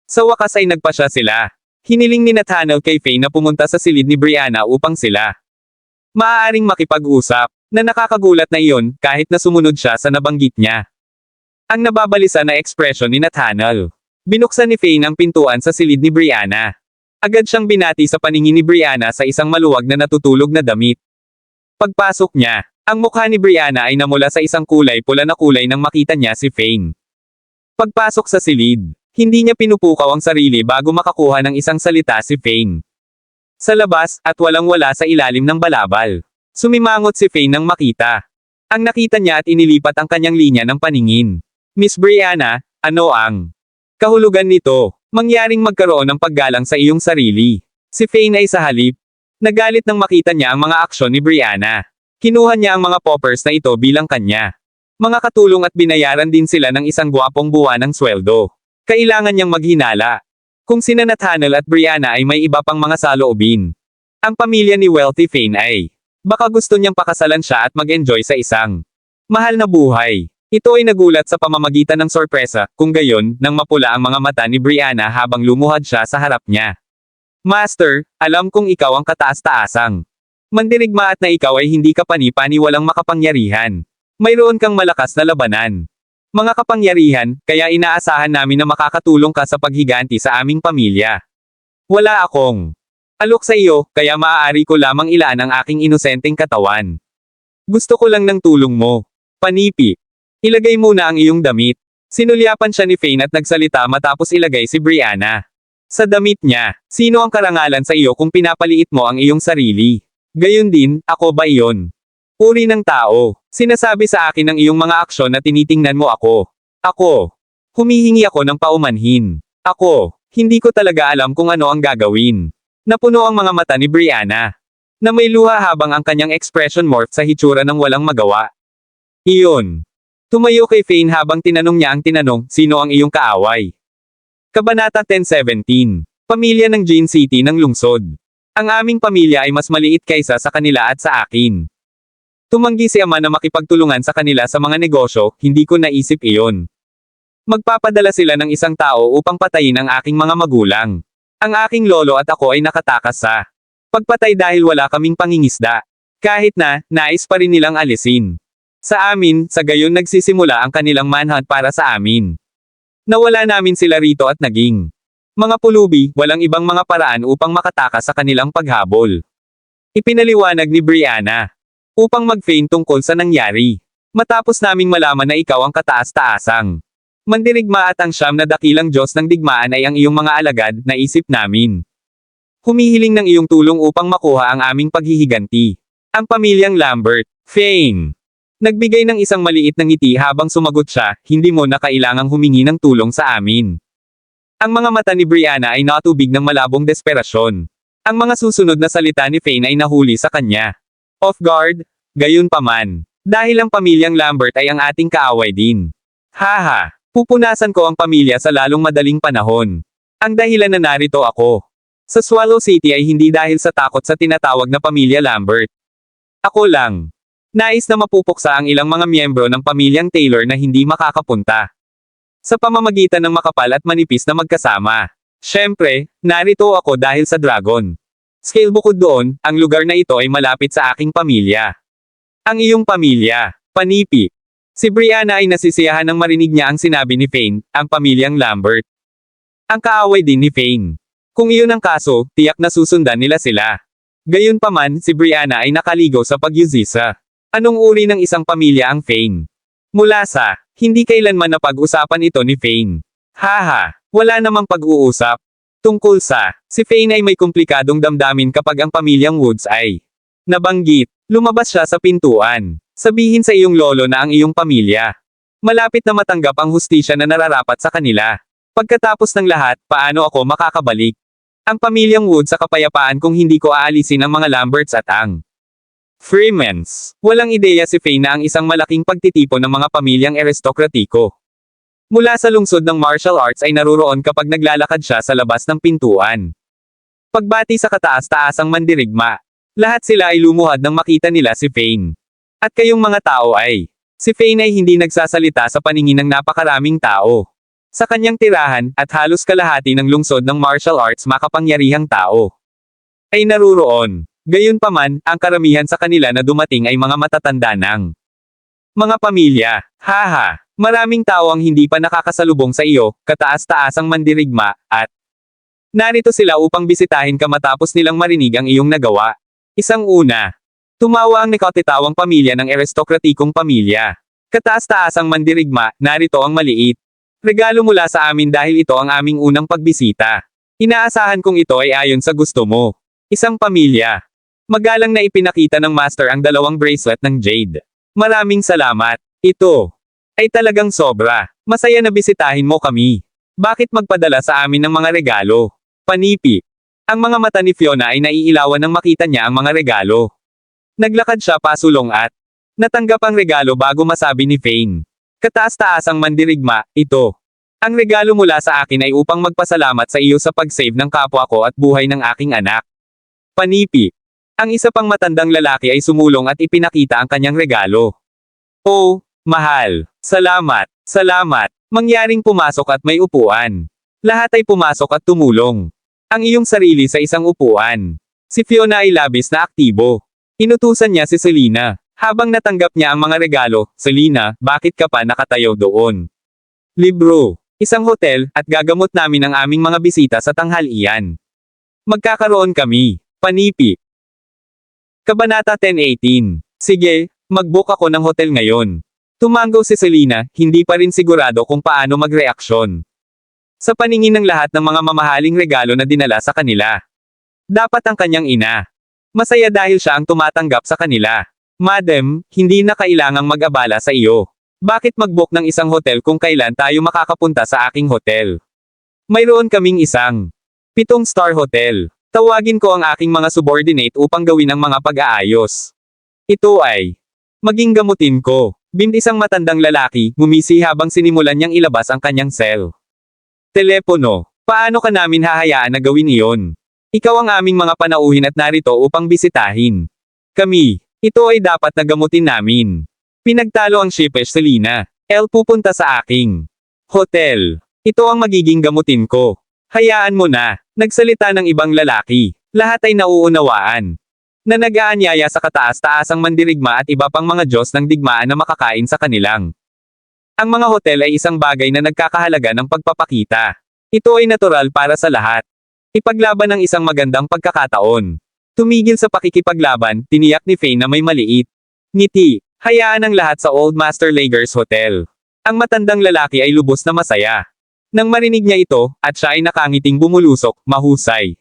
Sa wakas ay nagpasya sila. Hiniling ni Nathaniel kay Faye na pumunta sa silid ni Brianna upang sila maaaring makipag-usap, na nakakagulat na iyon, kahit na sumunod siya sa nabanggit niya. Ang nababalisa na ekspresyon ni Nathaniel. Binuksan ni Faye ang pintuan sa silid ni Brianna. Agad siyang binati sa paningin ni Brianna sa isang maluwag na natutulog na damit. Pagpasok niya, ang mukha ni Brianna ay namula sa isang kulay pula na kulay nang makita niya si Faye. Pagpasok sa silid, hindi niya pinupukaw ang sarili bago makakuha ng isang salita si Faye. Sa labas, at walang-wala sa ilalim ng balabal. Sumimangot si Faye nang makita. Ang nakita niya at inilipat ang kanyang linya ng paningin. Miss Brianna, ano ang kahulugan nito? Mangyaring magkaroon ng paggalang sa iyong sarili. Si Faye ay sa halip. Nagalit nang makita niya ang mga aksyon ni Brianna. Kinuha niya ang mga poppers na ito bilang kanya. Mga katulong at binayaran din sila ng isang gwapong buwanang sweldo. Kailangan niyang maghinala. Kung sina Nathaniel at Brianna ay may iba pang mga saloobin. Ang pamilya ni Wealthy Fane ay baka gusto niyang pakasalan siya at mag-enjoy sa isang mahal na buhay. Ito ay nagulat sa pamamagitan ng sorpresa, kung gayon, nang mapula ang mga mata ni Brianna habang lumuhad siya sa harap niya. Master, alam kong ikaw ang kataas-taasang mandirigma at na ikaw ay hindi ka pani-paniwalang makapangyarihan. Mayroon kang malakas na labanan. Mga kapangyarihan, kaya inaasahan namin na makakatulong ka sa paghiganti sa aming pamilya. Wala akong alok sa iyo, kaya maaari ko lamang ilaan ang aking inosenteng katawan. Gusto ko lang ng tulong mo. Panipi. Ilagay muna ang iyong damit. Sinulyapan siya ni Fane at nagsalita matapos ilagay si Brianna sa damit niya. Sino ang karangalan sa iyo kung pinapaliit mo ang iyong sarili? Gayon din, ako ba iyon? Uri ng tao. Sinasabi sa akin ng iyong mga aksyon na tinitingnan mo ako. Ako. Humihingi ako ng paumanhin. Ako. Hindi ko talaga alam kung ano ang gagawin. Napuno ang mga mata ni Brianna. Na may luha habang ang kanyang expression morphed sa hitsura ng walang magawa. Iyon. Tumayo kay Fane habang tinanong niya ang tinanong, sino ang iyong kaaway? Kabanata 10:17. Pamilya ng Jane City ng lungsod. Ang aming pamilya ay mas maliit kaysa sa kanila at sa akin. Tumanggi si ama na makipagtulungan sa kanila sa mga negosyo, hindi ko naisip iyon. Magpapadala sila ng isang tao upang patayin ang aking mga magulang. Ang aking lolo at ako ay nakatakas sa pagpatay dahil wala kaming pangingisda. Kahit na, nais pa rin nilang alisin. Sa amin, sa gayon nagsisimula ang kanilang manhunt para sa amin. Nawala namin sila rito at naging mga pulubi, walang ibang mga paraan upang makatakas sa kanilang paghabol. Ipinaliwanag ni Brianna. Upang mag-feign tungkol sa nangyari. Matapos naming malaman na ikaw ang kataas-taasang mandirigma at ang siyam na dakilang Diyos ng digmaan ay ang iyong mga alagad, naisip namin. Humihiling ng iyong tulong upang makuha ang aming paghihiganti. Ang pamilyang Lambert. Fane. Nagbigay ng isang maliit na ngiti habang sumagot siya, hindi mo na kailangang humingi ng tulong sa amin. Ang mga mata ni Brianna ay natubig ng malabong desperasyon. Ang mga susunod na salita ni Fane ay nahuli sa kanya. Off guard, gayunpaman. Dahil ang pamilyang Lambert ay ang ating kaaway din. Haha, pupunasan ko ang pamilya sa lalong madaling panahon. Ang dahilan na narito ako sa Swallow City ay hindi dahil sa takot sa tinatawag na pamilya Lambert. Ako lang. Nais na mapupuksa ang ilang mga miyembro ng pamilyang Taylor na hindi makakapunta sa pamamagitan ng makapal at manipis na magkasama. Siyempre, narito ako dahil sa Dragon Scale. Bukod doon, ang lugar na ito ay malapit sa aking pamilya. Ang iyong pamilya, Panipi. Si Brianna ay nasisiyahan nang marinig niya ang sinabi ni Fane, ang pamilyang Lambert. Ang kaaway din ni Fane. Kung iyon ang kaso, tiyak na susundan nila sila. Gayunpaman, si Brianna ay nakaligaw sa pagyusisa. Anong uri ng isang pamilya ang Fane? Mula sa hindi kailanman napag-usapan ito ni Fane. Haha, wala namang pag-uusap. Tungkol sa si Fane ay may komplikadong damdamin kapag ang pamilyang Woods ay nabanggit. Lumabas siya sa pintuan. Sabihin sa iyong lolo na ang iyong pamilya malapit na matanggap ang hustisya na nararapat sa kanila. Pagkatapos ng lahat, paano ako makakabalik ang pamilyang Woods sa kapayapaan kung hindi ko aalisin ang mga Lamberts at ang Freemans? Walang ideya si Fane na ang isang malaking pagtitipon ng mga pamilyang aristokratiko mula sa lungsod ng martial arts ay naruroon kapag naglalakad siya sa labas ng pintuan. Pagbati sa kataas-taasang mandirigma, lahat sila ay lumuhad nang makita nila si Fane. At kayong mga tao ay, si Fane ay hindi nagsasalita sa paningin ng napakaraming tao sa kanyang tirahan, at halos kalahati ng lungsod ng martial arts makapangyarihang tao ay naruroon. Gayunpaman, ang karamihan sa kanila na dumating ay mga matatanda ng mga pamilya. Haha, maraming tao ang hindi pa nakakasalubong sa iyo, kataas-taasang mandirigma, at narito sila upang bisitahin ka matapos nilang marinig ang iyong nagawa. Isang una. Tumawa ang nakatitawang pamilya ng aristokratikong pamilya. Kataas-taasang mandirigma, narito ang maliit regalo mula sa amin dahil ito ang aming unang pagbisita. Inaasahan kong ito ay ayon sa gusto mo. Isang pamilya. Magalang na ipinakita ng master ang dalawang bracelet ng jade. Maraming salamat. Ito ay talagang sobra. Masaya na bisitahin mo kami. Bakit magpadala sa amin ng mga regalo? Panipi. Ang mga mata ni Fiona ay naiilawan nang makita niya ang mga regalo. Naglakad siya pasulong at natanggap ang regalo bago masabi ni Fane. Kataas-taasang mandirigma, ito. Ang regalo mula sa akin ay upang magpasalamat sa iyo sa pag-save ng kapwa ko at buhay ng aking anak. Panipi. Ang isa pang matandang lalaki ay sumulong at ipinakita ang kanyang regalo. Oh, mahal. Salamat. Salamat. Mangyaring pumasok at may upuan. Lahat ay pumasok at tumulong. Ang iyong sarili sa isang upuan. Si Fiona ay labis na aktibo. Inutusan niya si Selena. Habang natanggap niya ang mga regalo, Selena, bakit ka pa nakatayo doon? Libro. Isang hotel, at gagamot namin ang aming mga bisita sa tanghalian. Magkakaroon kami. Panipi. Kabanata 10:18. Sige, mag-book ako ng hotel ngayon. Tumango si Selena, hindi pa rin sigurado kung paano magreaksyon sa paningin ng lahat ng mga mamahaling regalo na dinala sa kanila. Dapat ang kanyang ina. Masaya dahil siya ang tumatanggap sa kanila. Madam, hindi na kailangang mag-abala sa iyo. Bakit mag-book ng isang hotel kung kailan tayo makakapunta sa aking hotel? Mayroon kaming isang 7-star hotel. Tawagin ko ang aking mga subordinate upang gawin ang mga pag-aayos. Ito ay maging gamutin ko. Isang matandang lalaki, ngumisi habang sinimulan niyang ilabas ang kanyang cell telepono. Paano ka namin hahayaan na gawin iyon? Ikaw ang aming mga panauhin at narito upang bisitahin. Kami, ito ay dapat na gamutin namin. Pinagtalo ang Sheepesh Selina. El pupunta sa aking hotel. Ito ang magiging gamutin ko. Hayaan mo na, nagsalita ng ibang lalaki. Lahat ay nauunawaan. Na nag-aanyaya sa kataas-taasang mandirigma at iba pang mga Diyos ng digmaan na makakain sa kanilang. Ang mga hotel ay isang bagay na nagkakahalaga ng pagpapakita. Ito ay natural para sa lahat. Ipaglaban ng isang magandang pagkakataon. Tumigil sa pakikipaglaban, tiniyak ni Faye na may maliit. Ngiti, hayaan ang lahat sa Old Master Lager's Hotel. Ang matandang lalaki ay lubos na masaya. Nang marinig niya ito, at siya ay nakangiting bumulusok, mahusay.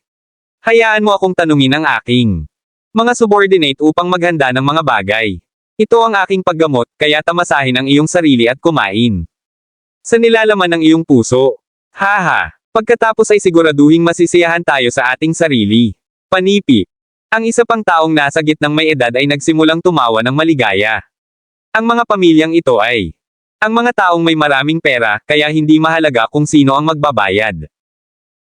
Hayaan mo akong tanungin ang aking mga subordinate upang maghanda ng mga bagay. Ito ang aking paggamot, kaya tamasahin ang iyong sarili at kumain. Sa nilalaman ng iyong puso. Haha, pagkatapos ay siguraduhing masisiyahan tayo sa ating sarili. Panipi. Ang isa pang taong nasa gitnang may edad ay nagsimulang tumawa ng maligaya. Ang mga pamilyang ito ay ang mga taong may maraming pera, kaya hindi mahalaga kung sino ang magbabayad.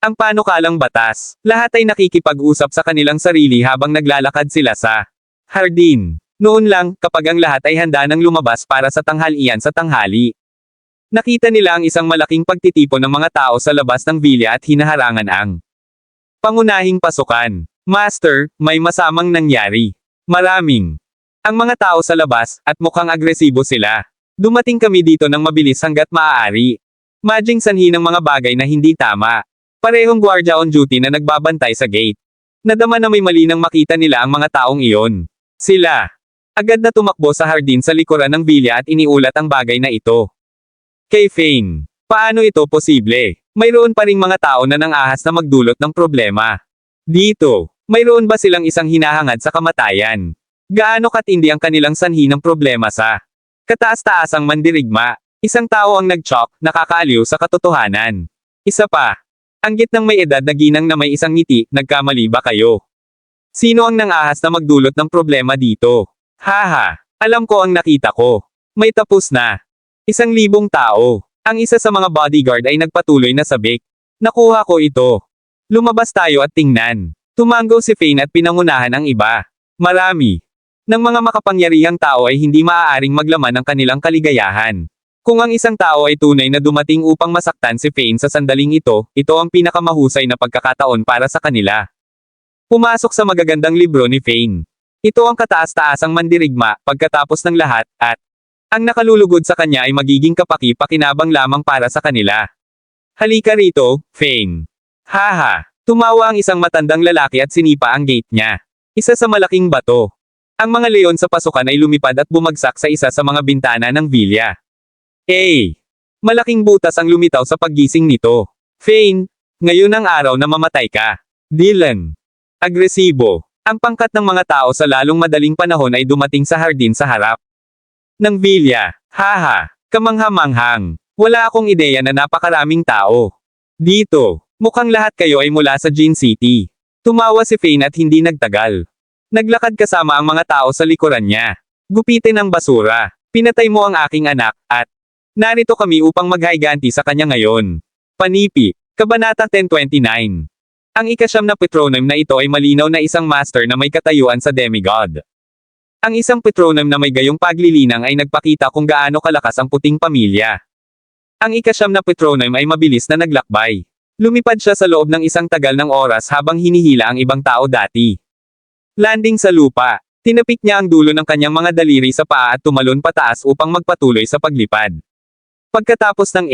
Ang panukalang batas, lahat ay nakikipag-usap sa kanilang sarili habang naglalakad sila sa hardin. Noon lang, kapag ang lahat ay handa nang lumabas para sa tanghalian sa tanghali. Nakita nila ang isang malaking pagtitipon ng mga tao sa labas ng villa at hinaharangan ang pangunahing pasukan. Master, may masamang nangyari. Maraming ang mga tao sa labas, at mukhang agresibo sila. Dumating kami dito ng mabilis hanggat maaari. Madjing sanhi ng mga bagay na hindi tama. Parehong gwardiya on duty na nagbabantay sa gate. Nadama na may mali nang makita nila ang mga taong iyon. Sila agad na tumakbo sa hardin sa likuran ng villa at iniulat ang bagay na ito. Kay Fane, paano ito posible? Mayroon pa ring mga tao na nang-ahas na magdulot ng problema. Dito, mayroon ba silang isang hinahangad sa kamatayan? Gaano katindi ang kanilang sanhi ng problema sa kataas-taasang mandirigma? Isang tao ang nag-chok, nakakaaliw sa katotohanan. Isa pa. Ang gitnang may edad na ginang na may isang ngiti, nagkamali ba kayo? Sino ang nang-ahas na magdulot ng problema dito? Haha, alam ko ang nakita ko. May tapos na. 1,000 tao. Ang isa sa mga bodyguard ay nagpatuloy na sabik. Nakuha ko ito. Lumabas tayo at tingnan. Tumanggo si Fane at pinangunahan ang iba. Marami ng mga makapangyarihang tao ay hindi maaaring maglaman ng kanilang kaligayahan. Kung ang isang tao ay tunay na dumating upang masaktan si Fane sa sandaling ito, ito ang pinakamahusay na pagkakataon para sa kanila. Pumasok sa magagandang libro ni Fane. Ito ang kataas-taasang mandirigma, pagkatapos ng lahat, at ang nakalulugod sa kanya ay magiging kapaki-pakinabang lamang para sa kanila. Halika rito, Fane. Haha, tumawa ang isang matandang lalaki at sinipa ang gate niya. Isa sa malaking bato. Ang mga leon sa pasukan ay lumipad at bumagsak sa isa sa mga bintana ng villa. Malaking butas ang lumitaw sa paggising nito. Fane, ngayon ang araw na mamatay ka. Dylan. Agresibo. Ang pangkat ng mga tao sa lalong madaling panahon ay dumating sa hardin sa harap ng villa. Haha, kamangha-manghang. Wala akong ideya na napakaraming tao dito. Mukhang lahat kayo ay mula sa Jin City. Tumawa si Fane at hindi nagtagal. Naglakad kasama ang mga tao sa likuran niya. Gupitin ang basura. Pinatay mo ang aking anak, at narito kami upang maghayganti sa kanya ngayon. Panipi. Kabanata 1029. Ang ikasyam na patronym na ito ay malinaw na isang master na may katayuan sa demigod. Ang isang patronym na may gayong paglilinang ay nagpakita kung gaano kalakas ang puting pamilya. Ang ikasyam na patronym ay mabilis na naglakbay. Lumipad siya sa loob ng isang tagal ng oras habang hinihila ang ibang tao dati. Landing sa lupa. Tinapik niya ang dulo ng kanyang mga daliri sa paa at tumalon pataas upang magpatuloy sa paglipad. Pagkatapos ng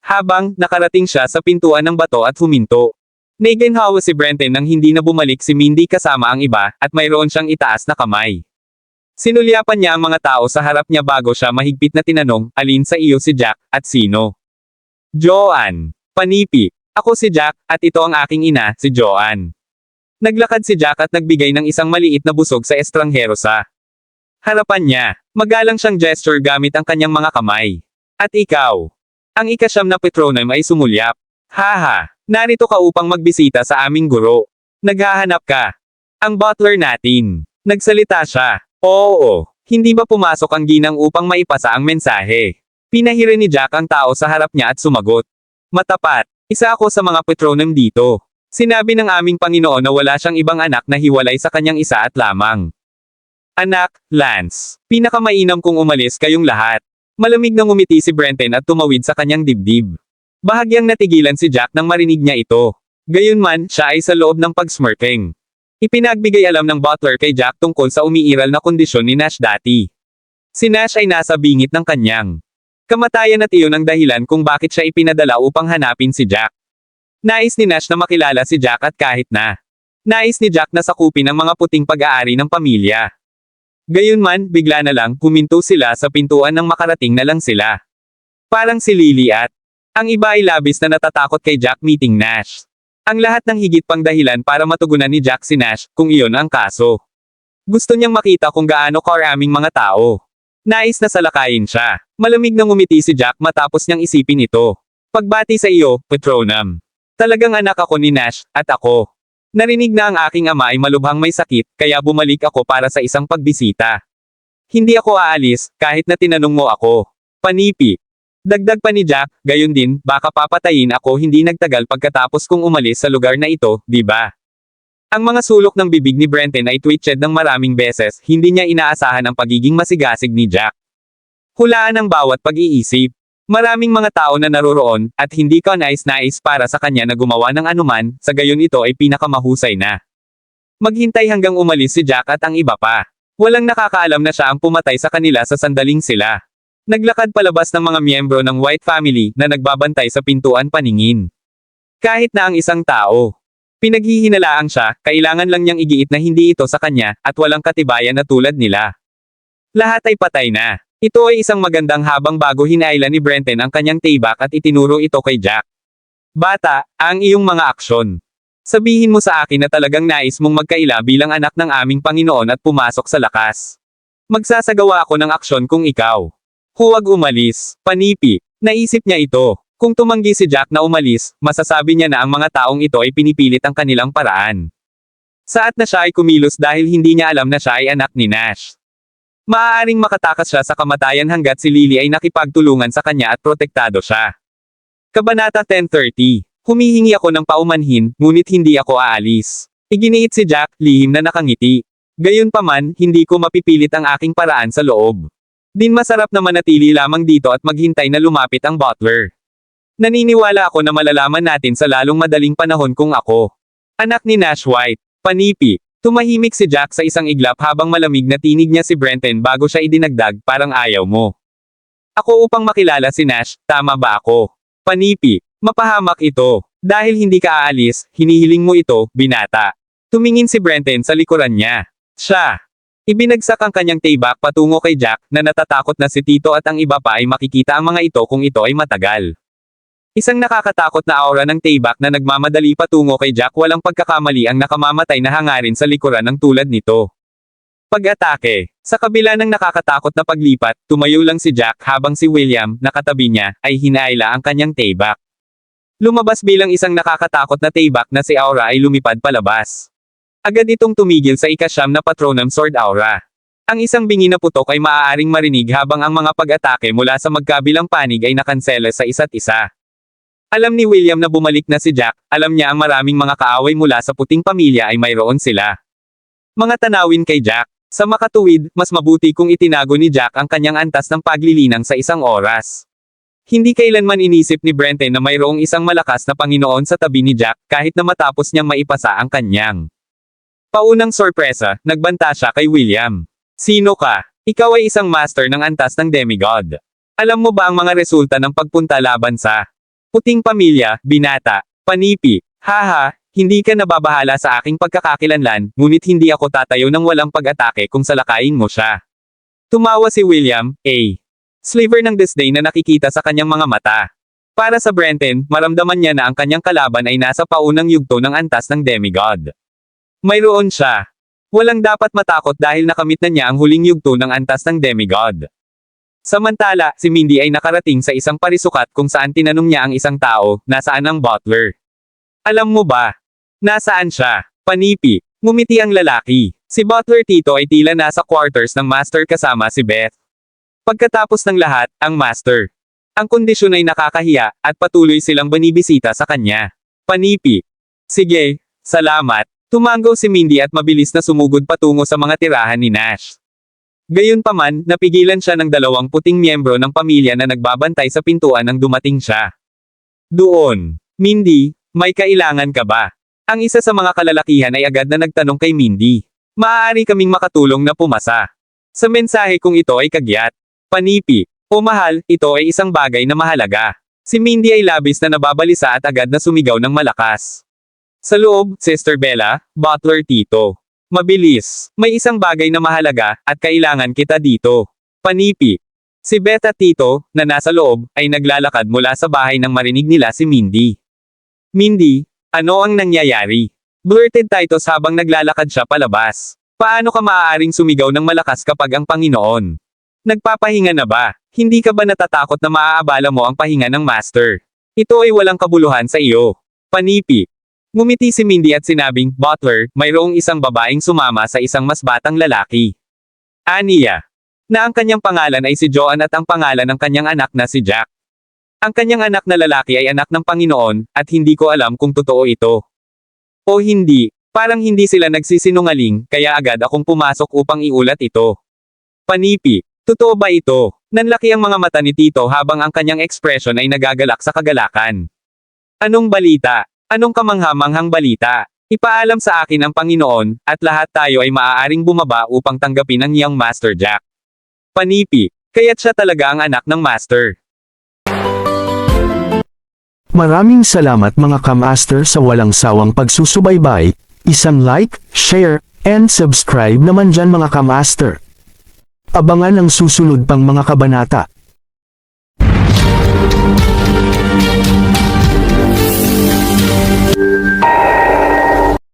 habang nakarating siya sa pintuan ng bato at huminto. Naginhawa si Brenton nang hindi na bumalik si Mindy kasama ang iba, at mayroon siyang itaas na kamay. Sinulyapan niya ang mga tao sa harap niya bago siya mahigpit na tinanong, alin sa iyo si Jack, at sino? Joanne. Panipi. Ako si Jack, at ito ang aking ina, si Joanne. Naglakad si Jack at nagbigay ng isang maliit na busog sa estranghero sa harapan niya. Magalang siyang gesture gamit ang kanyang mga kamay. At ikaw? Ang ikasyam na patronym ay sumulyap. Haha, narito ka upang magbisita sa aming guro. Naghahanap ka. Ang butler natin. Nagsalita siya. Oo, hindi ba pumasok ang ginang upang maipasa ang mensahe? Pinahiri ni Jack ang tao sa harap niya at sumagot. Matapat. Isa ako sa mga patronem dito. Sinabi ng aming Panginoon na wala siyang ibang anak na hiwalay sa kanyang isa at lamang. Anak, Lance. Pinakamainam kung umalis kayong lahat. Malamig na ngumiti si Brenton at tumawid sa kanyang dibdib. Bahagyang natigilan si Jack nang marinig niya ito. Gayunman, siya ay sa loob ng pagsmirking. Ipinagbigay alam ng butler kay Jack tungkol sa umiiral na kondisyon ni Nash dati. Si Nash ay nasa bingit ng kanyang kamatayan at iyon ang dahilan kung bakit siya ipinadala upang hanapin si Jack. Nais ni Nash na makilala si Jack at kahit na nais ni Jack na sakupin ang mga puting pag-aari ng pamilya. Gayunman, bigla na lang, huminto sila sa pintuan nang makarating na lang sila. Parang si Lily at ang iba ay labis na natatakot kay Jack meeting Nash. Ang lahat ng higit pang dahilan para matugunan ni Jack si Nash, kung iyon ang kaso. Gusto niyang makita kung gaano karaming mga tao. Nais na salakayin siya. Malamig na ngumiti si Jack matapos niyang isipin ito. Pagbati sa iyo, Patronum. Talagang anak ako ni Nash, at ako. Narinig na ang aking ama ay malubhang may sakit, kaya bumalik ako para sa isang pagbisita. Hindi ako aalis, kahit na tinanong mo ako. Panipi. Dagdag pa ni Jack, gayon din, baka papatayin ako hindi nagtagal pagkatapos kong umalis sa lugar na ito, di ba? Ang mga sulok ng bibig ni Brenton ay twitched ng maraming beses, hindi niya inaasahan ang pagiging masigasig ni Jack. Hulaan ang bawat pag-iisip. Maraming mga tao na naroroon, at hindi ka nais-nais para sa kanya na gumawa ng anuman, sa gayon ito ay pinakamahusay na. Maghintay hanggang umalis si Jack at ang iba pa. Walang nakakaalam na siya ang pumatay sa kanila sa sandaling sila. Naglakad palabas ng mga miyembro ng White Family na nagbabantay sa pintuan paningin. Kahit na ang isang tao. Pinaghihinalaang siya, kailangan lang niyang igiit na hindi ito sa kanya, at walang katibayan na tulad nila. Lahat ay patay na. Ito ay isang magandang habang bago hinailan ni Brenton ang kanyang taybak at itinuro ito kay Jack. Bata, ang iyong mga aksyon. Sabihin mo sa akin na talagang nais mong magkaila bilang anak ng aming Panginoon at pumasok sa lakas. Magsasagawa ako ng aksyon kung ikaw. Huwag umalis, panipi. Naisip niya ito. Kung tumanggi si Jack na umalis, masasabi niya na ang mga taong ito ay pinipilit ang kanilang paraan. Saat na siya ay kumilos dahil hindi niya alam na siya ay anak ni Nash. Maaaring makatakas siya sa kamatayan hanggat si Lily ay nakipagtulungan sa kanya at protektado siya. Kabanata 10:30. Humihingi ako ng paumanhin, ngunit hindi ako aalis. Iginiit si Jack, lihim na nakangiti. Gayunpaman, hindi ko mapipilit ang aking paraan sa loob. Din masarap na manatili lamang dito at maghintay na lumapit ang butler. Naniniwala ako na malalaman natin sa lalong madaling panahon kung ako. Anak ni Nash White. Panipi. Tumahimik si Jack sa isang iglap habang malamig na tinig niya si Brenton bago siya idinagdag, parang ayaw mo. Ako upang makilala si Nash, tama ba ako? Panipi. Mapahamak ito. Dahil hindi ka aalis, hinihiling mo ito, binata. Tumingin si Brenton sa likuran niya. Siya. Ibinagsak ang kanyang taybak patungo kay Jack, na natatakot na si Tito at ang iba pa ay makikita ang mga ito kung ito ay matagal. Isang nakakatakot na aura ng taybak na nagmamadali patungo kay Jack, walang pagkakamali ang nakamamatay na hangarin sa likuran ng tulad nito. Pag-atake. Sa kabila ng nakakatakot na paglipat, tumayo lang si Jack habang si William, na katabi niya, ay hinaila ang kanyang taybak. Lumabas bilang isang nakakatakot na taybak na si Aura ay lumipad palabas. Agad itong tumigil sa ika-9 na Patronum Sword Aura. Ang isang bingi na putok ay maaaring marinig habang ang mga pag-atake mula sa magkabilang panig ay nakansela sa isa't isa. Alam ni William na bumalik na si Jack, alam niya ang maraming mga kaaway mula sa puting pamilya ay mayroon sila. Mga tanawin kay Jack. Sa makatuwid, mas mabuti kung itinago ni Jack ang kanyang antas ng paglilinang sa isang oras. Hindi kailanman inisip ni Brenton na mayroong isang malakas na Panginoon sa tabi ni Jack, kahit na matapos niyang maipasa ang kanyang paunang sorpresa, nagbanta siya kay William. Sino ka? Ikaw ay isang master ng antas ng demigod. Alam mo ba ang mga resulta ng pagpunta laban sa puting pamilya, binata? Panipi. Haha, hindi ka nababahala sa aking pagkakakilanlan, ngunit hindi ako tatayo ng walang pag-atake kung salakayin mo siya. Tumawa si William, sliver ng disdain na nakikita sa kanyang mga mata. Para sa Brenton, maramdaman niya na ang kanyang kalaban ay nasa paunang yugto ng antas ng demigod. Mayroon siya. Walang dapat matakot dahil nakamit na niya ang huling yugto ng antas ng demigod. Samantala, si Mindy ay nakarating sa isang parisukat kung saan tinanong niya ang isang tao, nasaan ang butler? Alam mo ba? Nasaan siya? Panipi. Ngumiti ang lalaki. Si Butler Tito ay tila nasa quarters ng master kasama si Beth. Pagkatapos ng lahat, ang master Ang kondisyon ay nakakahiya, at patuloy silang banibisita sa kanya. Panipi. Sige, salamat. Tumanggaw si Mindy at mabilis na sumugod patungo sa mga tirahan ni Nash. Gayunpaman, napigilan siya ng dalawang puting miyembro ng pamilya na nagbabantay sa pintuan nang dumating siya. Doon. Mindy, may kailangan ka ba? Ang isa sa mga kalalakihan ay agad na nagtanong kay Mindy. Maaari kaming makatulong na pumasa. Sa mensahe kung ito ay kagyat. Panipi. O mahal, ito ay isang bagay na mahalaga. Si Mindy ay labis na nababalisa at agad na sumigaw ng malakas. Sa loob, Sister Bella, Butler Tito. Mabilis. May isang bagay na mahalaga, at kailangan kita dito. Panipi. Si Beth at Tito, na nasa loob, ay naglalakad mula sa bahay nang marinig nila si Mindy. Mindy, ano ang nangyayari? Blurted Titus habang naglalakad siya palabas. Paano ka maaaring sumigaw ng malakas kapag ang Panginoon? Nagpapahinga na ba? Hindi ka ba natatakot na maaabala mo ang pahinga ng Master? Ito ay walang kabuluhan sa iyo. Panipi. Ngumiti si Mindy at sinabing, Butler, mayroong isang babaeng sumama sa isang mas batang lalaki. Aniya. Na ang kanyang pangalan ay si Joan at ang pangalan ng kanyang anak na si Jack. Ang kanyang anak na lalaki ay anak ng Panginoon, at hindi ko alam kung totoo ito. O hindi, parang hindi sila nagsisinungaling, kaya agad akong pumasok upang iulat ito. Panipi. Totoo ba ito? Nanlaki ang mga mata ni Tito habang ang kanyang ekspresyon ay nagagalak sa kagalakan. Anong balita? Anong kamangha-manghang balita? Ipaalam sa akin ang Panginoon, at lahat tayo ay maaaring bumaba upang tanggapin ang iyong Master Jack. Panipi. Kaya't siya talaga ang anak ng Master. Maraming salamat mga ka-master sa walang sawang pagsusubaybay. Isang like, share, and subscribe naman dyan mga ka-master. Abangan ang susunod pang mga kabanata.